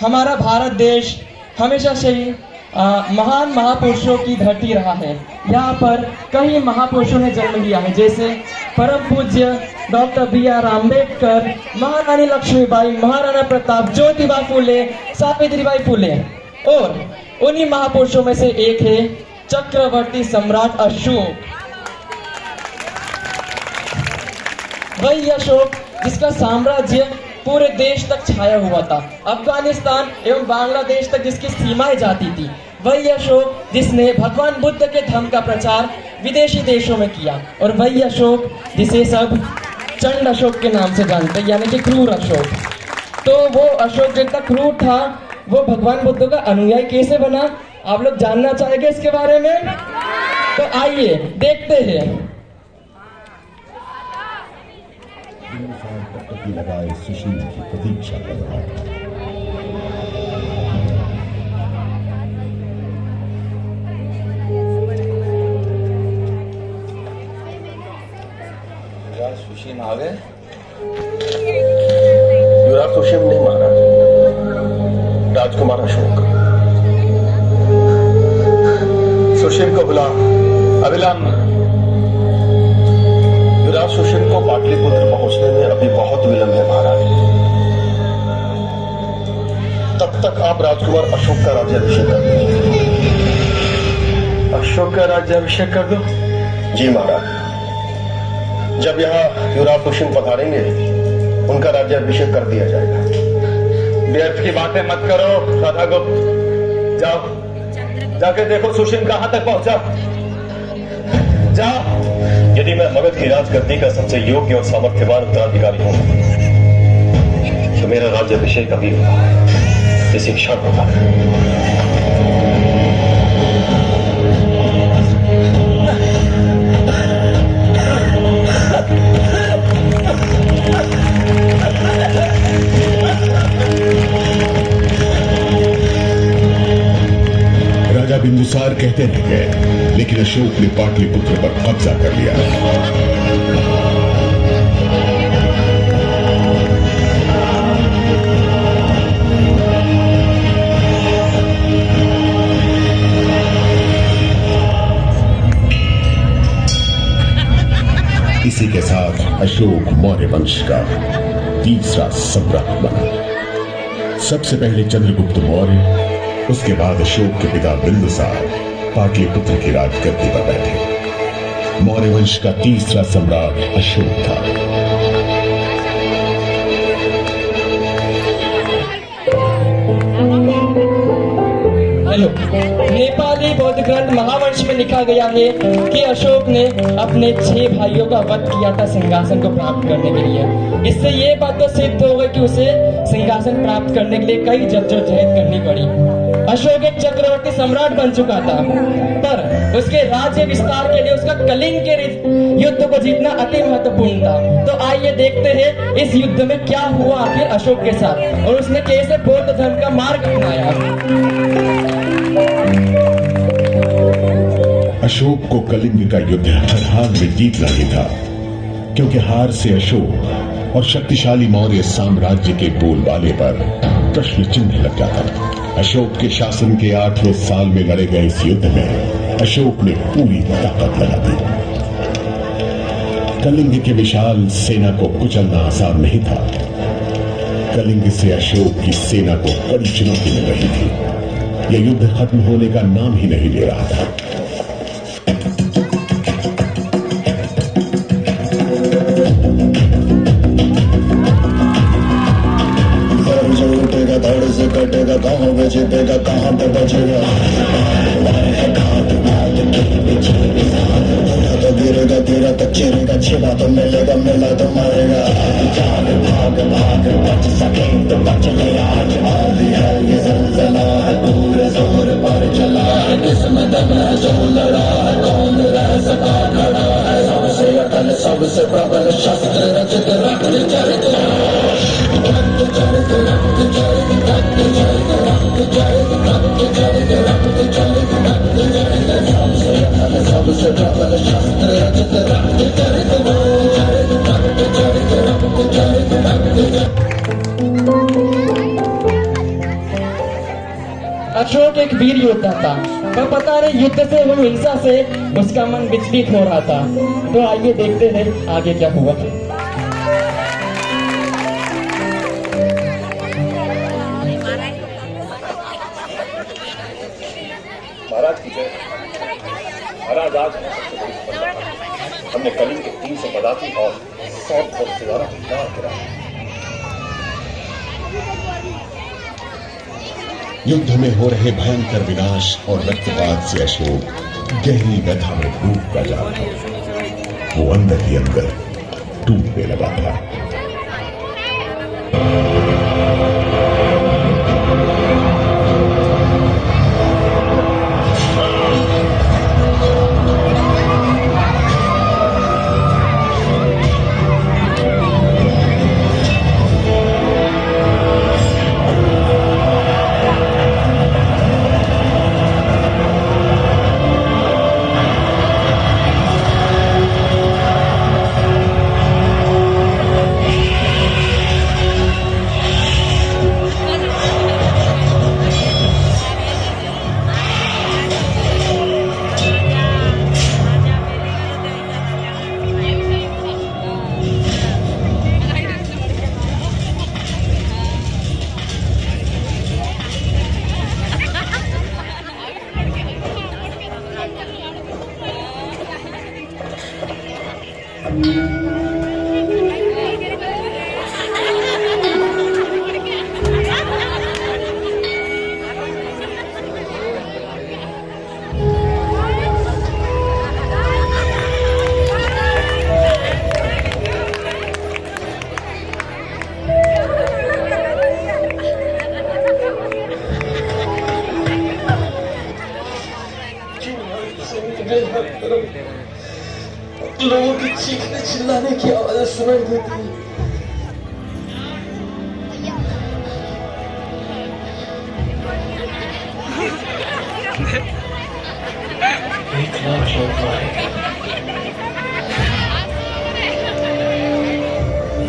हमारा भारत देश हमेशा से ही महान महापुरुषों की धरती रहा है। यहाँ पर कई महापुरुषों ने जन्म लिया है, जैसे परम पूज्य डॉक्टर B.R. आम्बेडकर, महारानी लक्ष्मीबाई, महाराणा प्रताप, ज्योतिबा फुले, सावित्रीबाई फुले। और उन्हीं महापुरुषों में से एक है चक्रवर्ती सम्राट अशोक। वही अशोक जिसका साम्राज्य पूरे देश तक छाया हुआ था, अफगानिस्तान एवं बांग्लादेश तक जिसकी सीमाएं जाती थी। वही अशोक जिसने भगवान बुद्ध के धर्म का प्रचार विदेशी देशों में किया। और वही अशोक जिसे सब चंड अशोक के नाम से जानते हैं, यानी कि क्रूर अशोक। तो वो अशोक जितना क्रूर था, वो भगवान बुद्ध का अनुयायी कैसे बना? आप लोग जानना चाहेंगे इसके बारे में? तो आइए देखते हैं। लगाए सुशील की प्रतीक्षा कर रहा था। सुशील आ गए। युवराज सुशील नहीं मारा, राजकुमार अशोक। सुशील को बुला। अविलंब। युवराज सुशील को पाटलिपुत्र पहुंचने में अभी बहुत विलंब है महाराज। तब तक आप राजकुमार अशोक का राज्याभिषेक कर दीजिए। अशोक का राज्याभिषेक कर दो? जी महाराज। जब यहाँ युवराज सुशील पधारेंगे, उनका राज्याभिषेक कर दिया जाएगा। व्यर्थ की बातें मत करो राधा गुप्त। जाओ, जाके देखो सुशील कहां तक पहुंचा। जाओ। यदि मैं मगध की राजगद्दी का सबसे योग्य और सामर्थ्यवान उत्तराधिकारी हूं, तो मेरा राज्याभिषेक अभी होगा, इसी क्षण होगा। राजा बिंदुसार कहते रह गए, लेकिन अशोक ने पाटलिपुत्र पर कब्जा कर लिया। इसी के साथ अशोक मौर्य वंश का तीसरा सम्राट बना। सबसे पहले चंद्रगुप्त मौर्य, उसके बाद अशोक के पिता बिंदुसार पाटलिपुत्र की राजगद्दी पर बैठे। मौर्य वंश का तीसरा सम्राट अशोक था। हेलो। नेपाली बौद्ध ग्रंथ महावंश में लिखा गया है कि अशोक ने अपने 6 भाइयों का वध किया था सिंहासन को प्राप्त करने के लिए। इससे ये बात तो सिद्ध हो गई कि उसे सिंहासन प्राप्त करने के लिए कई जद्दोजहद करनी पड़ी। अशोक एक चक्रवर्ती सम्राट बन चुका था, पर उसके राज्य विस्तार के लिए उसका कलिंग के युद्ध को जीतना अति महत्वपूर्ण था। तो आइए देखते हैं इस युद्ध में क्या हुआ आखिर अशोक के साथ, और उसने कैसे बौद्ध धर्म का मार्ग अपनाया। अशोक को कलिंग का युद्ध हर हाल में जीतना ही था, क्योंकि हार से अशोक और शक्तिशाली मौर्य साम्राज्य के बोलबाले पर प्रश्न चिन्ह लग जाता। अशोक के शासन के 8वें साल में लड़े गए इस युद्ध में अशोक ने पूरी ताकत लगा दी। कलिंग की विशाल सेना को कुचलना आसान नहीं था। कलिंग से अशोक की सेना को कड़ी चुनौती मिल रही थी। यह युद्ध खत्म होने का नाम ही नहीं ले रहा था। धड़ से कटेगा, कहाँ पे जीतेगा, कहाँ पे बचेगा। तो गिरेगा, गिरा तो चिरेगा, छिपा तो मिलेगा, मिला तो मरेगा। भाग भाग बच सके तो बच ले आज। आदि है ये ज़लज़ला है, पूरे जोर पर चला है। किसमें दम है जो लड़ा है, कौन रह सका खड़ा है। सबसे अटल सबसे प्रबल शस्त्र रचित रक्त चरित। सबसे प्रबल शस्त्र रचित रक्त चरित। अशोक एक वीर योद्धा था, पर पता नहीं युद्ध से एवं हिंसा से उसका मन विचलित हो रहा था। तो आइए देखते हैं आगे क्या हुआ। महाराज की जय। महाराज आज हमने कलिंग के 300 पदाती और 100 से ज्यादा हथियार गिराए। युद्ध में हो रहे भयंकर विनाश और रक्तपात से अशोक गहरी व्यथा में डूबता जा रहा था। वो अंदर ही अंदर टूटने लगा था। लोगों की चीखने चिल्लाने की आवाज सुनाई देती है। एक लाख होता है,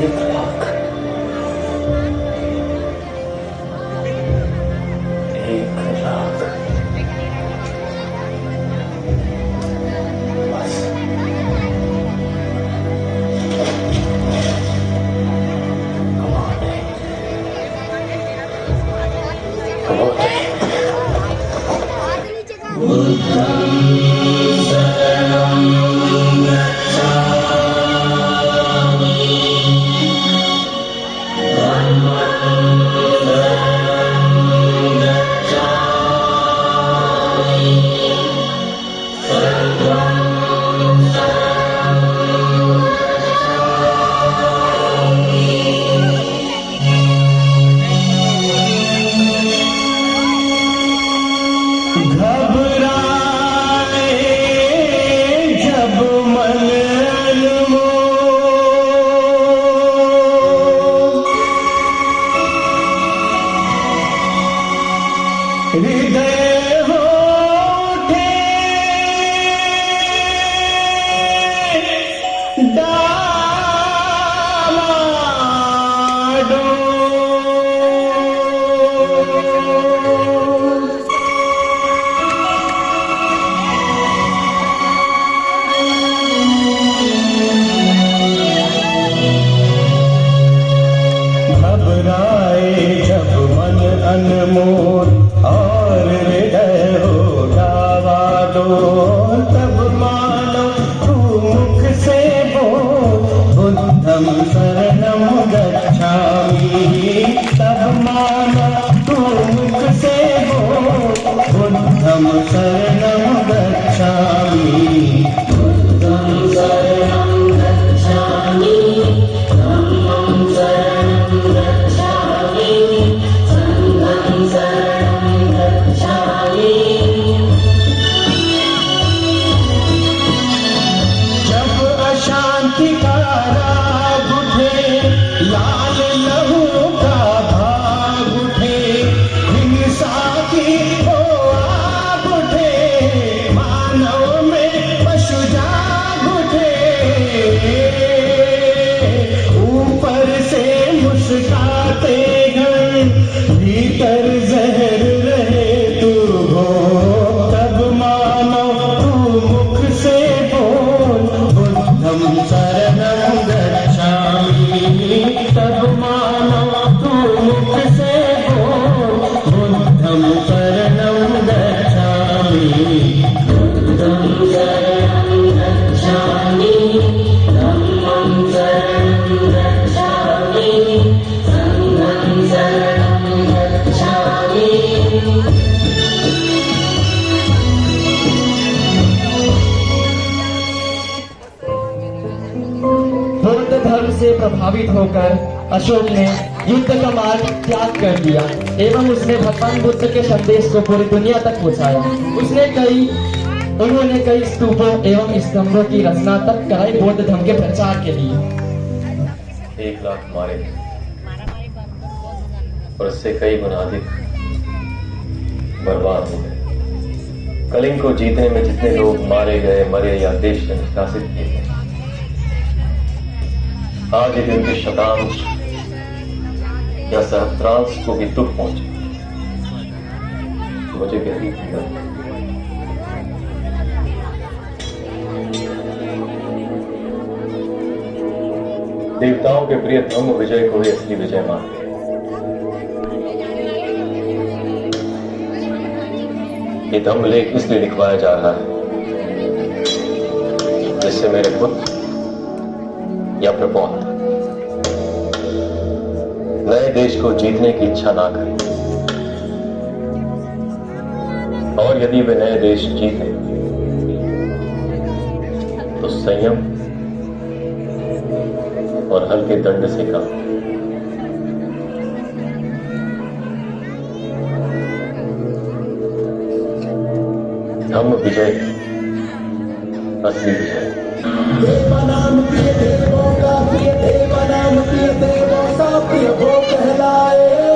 एक लाख, एक लाख। अनमोल और हृदय हो डावाडोल, तब मानो तू मुख से बोल बुद्धम शरणम गच्छामि। तब मानो तू मुख से बोल बुद्धम शरणम गच्छामि। बुद्धम शरणम गच्छामि, धम्मं शरणं गच्छामि, संघं शरणं गच्छामि। जब अशांति का राग उठे, लाल लहू का भाग उठे, हिंसा की हो आग उठे, प्रभावित होकर अशोक ने युद्ध का मार्ग त्याग कर दिया एवं उसने भगवान बुद्ध के संदेश को पूरी दुनिया तक पहुंचाया। उन्होंने कई स्तूपों एवं स्तंभों की रचना तक कराई बौद्ध धर्म के प्रचार के लिए। 1 लाख मारे और इससे कई गुना अधिक बर्बाद हो गए। कलिंग को जीतने में जितने लोग मारे गए, मरे या देश से निष्कासित किए गए, आज यदि उनके शतांश या सहस्त्रांश को भी दुख पहुंचे, मुझे गहरी पीड़ा। देवताओं के प्रिय धम्म विजय को ही असली विजय मानते हैं। ये धम्म लेख इसलिए लिखवाया जा रहा है जिससे मेरे पुत्र या प्रपौत्र नए देश को जीतने की इच्छा ना करें, और यदि वे नए देश जीते तो संयम और हल्के दंड से काम। धम्म विजय, असली विजय। देवानाम प्रिय देवों का प्रिय देवानाम प्रिय देवों का प्रिय वो कहलाए।